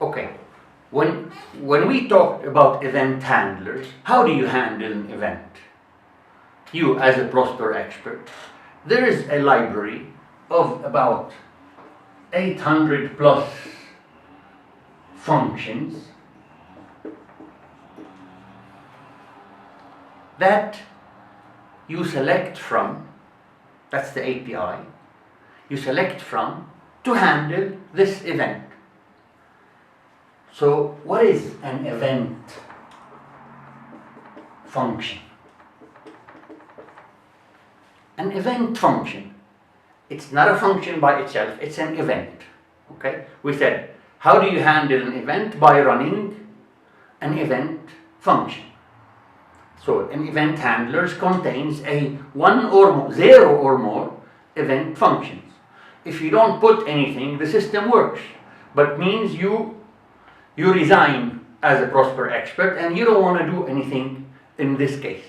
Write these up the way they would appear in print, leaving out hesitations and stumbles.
Okay. When we talk about event handlers, how do you handle an event? You, as a Prosper expert, there is a library of about 800 plus functions that you select from. That's the API. You select from to handle this event. So, what is an event function? An event function, it's not a function by itself, it's an event. Okay? We said, how do you handle an event? By running an event function. So, an event handler contains a zero or more event functions. If you don't put anything, the system works, but means you resign as a Prosper expert and you don't want to do anything in this case.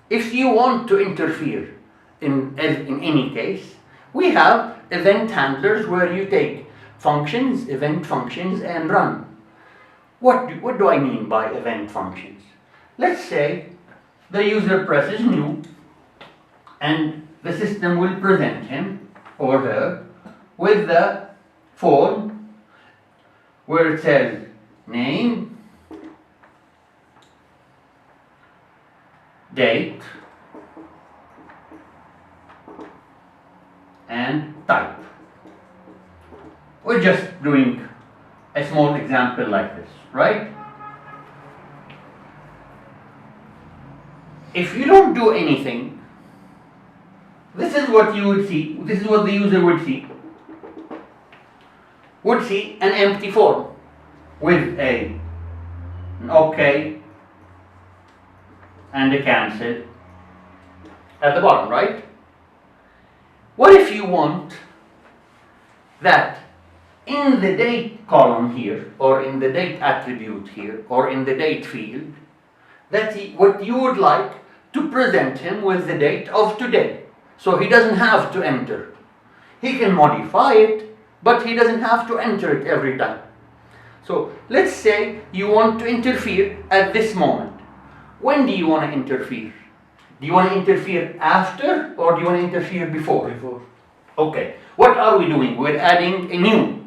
If you want to interfere in any case, we have event handlers where you take functions, event functions, and run. What do I mean by event functions? Let's say the user presses new and the system will present him or her with the form where it says name, date, and type. We're just doing a small example like this, right? If you don't do anything, this is what you would see, this is what the user would see. Would see an empty form with an OK and a cancel at the bottom, right? What if you want that in the date column here, or in the date attribute here, or in the date field, that what you would like to present him with the date of today. So he doesn't have to enter. He can modify it, but he doesn't have to enter it every time. So let's say you want to interfere at this moment. When do you want to interfere? Do you want to interfere after or do you want to interfere before? Before. Okay. What are we doing? We're adding a new.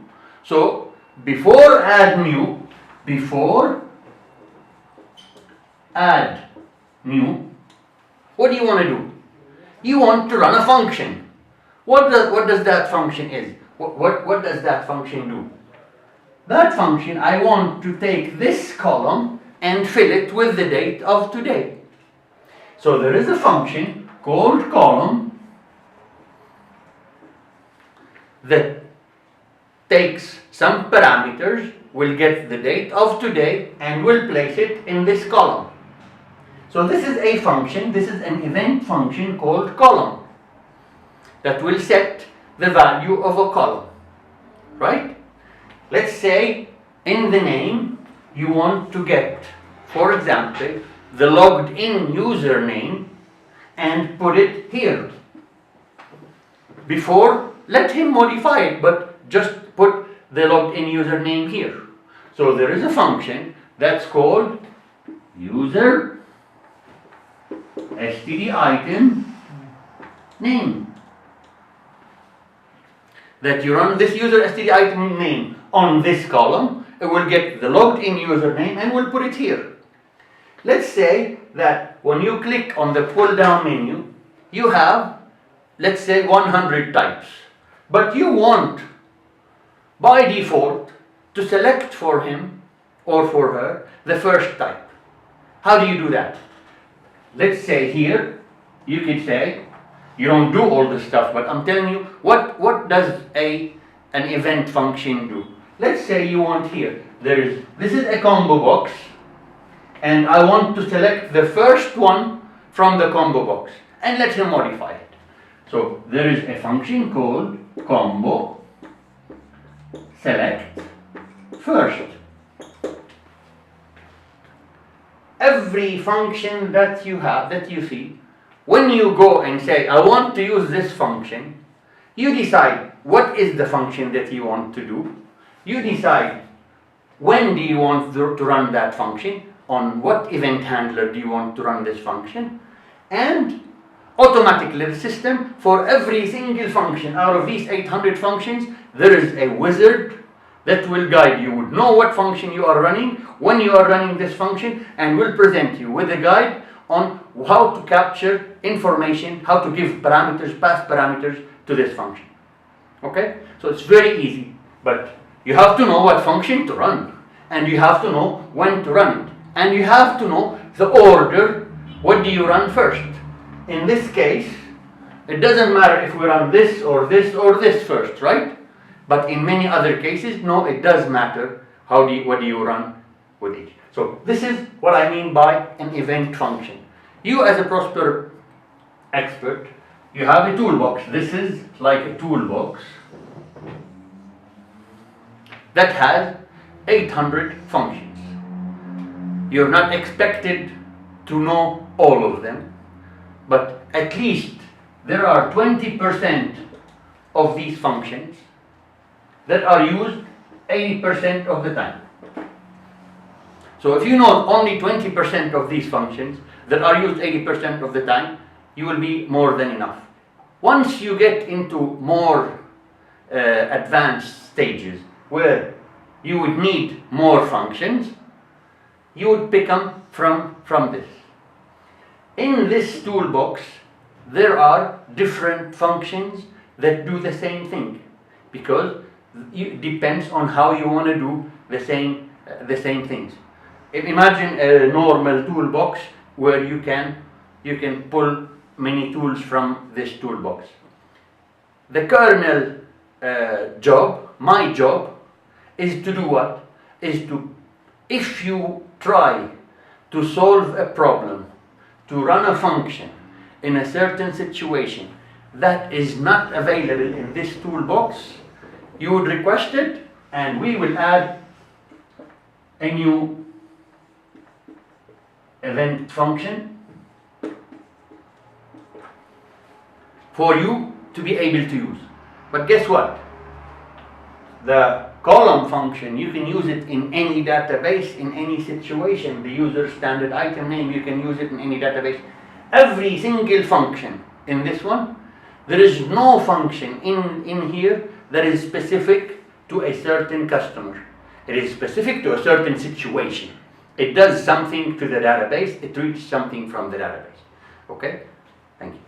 So before add new, what do you want to do? You want to run a function. What does that function is? What does that function do? That function, I want to take this column and fill it with the date of today. So there is a function called column that takes some parameters, will get the date of today and will place it in this column. So this is a function, this is an event function called column that will set the value of a column, right? Let's say in the name you want to get, for example, the logged in username and put it here. Before, let him modify it, but just put the logged in username here. So there is a function that's called user std item name. That you run this user std item name on this column, it will get the logged in username and we'll put it here. Let's say that when you click on the pull down menu, you have, let's say, 100 types. But you want, by default, to select for him or for her the first type. How do you do that? Let's say here, you could say, you don't do all this stuff, but I'm telling you, what does an event function do? Let's say you want here, this is a combo box, and I want to select the first one from the combo box, and let him modify it. So there is a function called combo select first. Every function that you have, that you see, when you go and say, I want to use this function, you decide what is the function that you want to do. You decide when do you want to run that function, on what event handler do you want to run this function, and automatically the system, for every single function out of these 800 functions, there is a wizard that will guide you, would know what function you are running, when you are running this function, and will present you with a guide on how to capture information, how to give parameters, pass parameters to this function. Okay? So it's very easy, but you have to know what function to run, and you have to know when to run it, and you have to know the order. What do you run first? In this case, it doesn't matter if we run this or this or this first, right? But in many other cases, no, it does matter what do you run with each. So this is what I mean by an event function. You as a Prosper expert, you have a toolbox. This is like a toolbox that has 800 functions. You're not expected to know all of them, but at least there are 20% of these functions that are used 80% of the time. So if you know only 20% of these functions that are used 80% of the time, you will be more than enough. Once you get into more advanced stages where you would need more functions, you would pick them from this. In this toolbox, there are different functions that do the same thing, because it depends on how you want to do the same things. Imagine a normal toolbox where you can pull many tools from this toolbox. The kernel job, my job, is to do what? If you try to solve a problem, to run a function in a certain situation that is not available in this toolbox, you would request it, and we will add a new event function for you to be able to use. But guess what? The column function, you can use it in any database, in any situation. The user standard item name, you can use it in any database. Every single function in this one, there is no function in here that is specific to a certain customer. It is specific to a certain situation. It does something to the database, it reads something from the database. Okay? Thank you.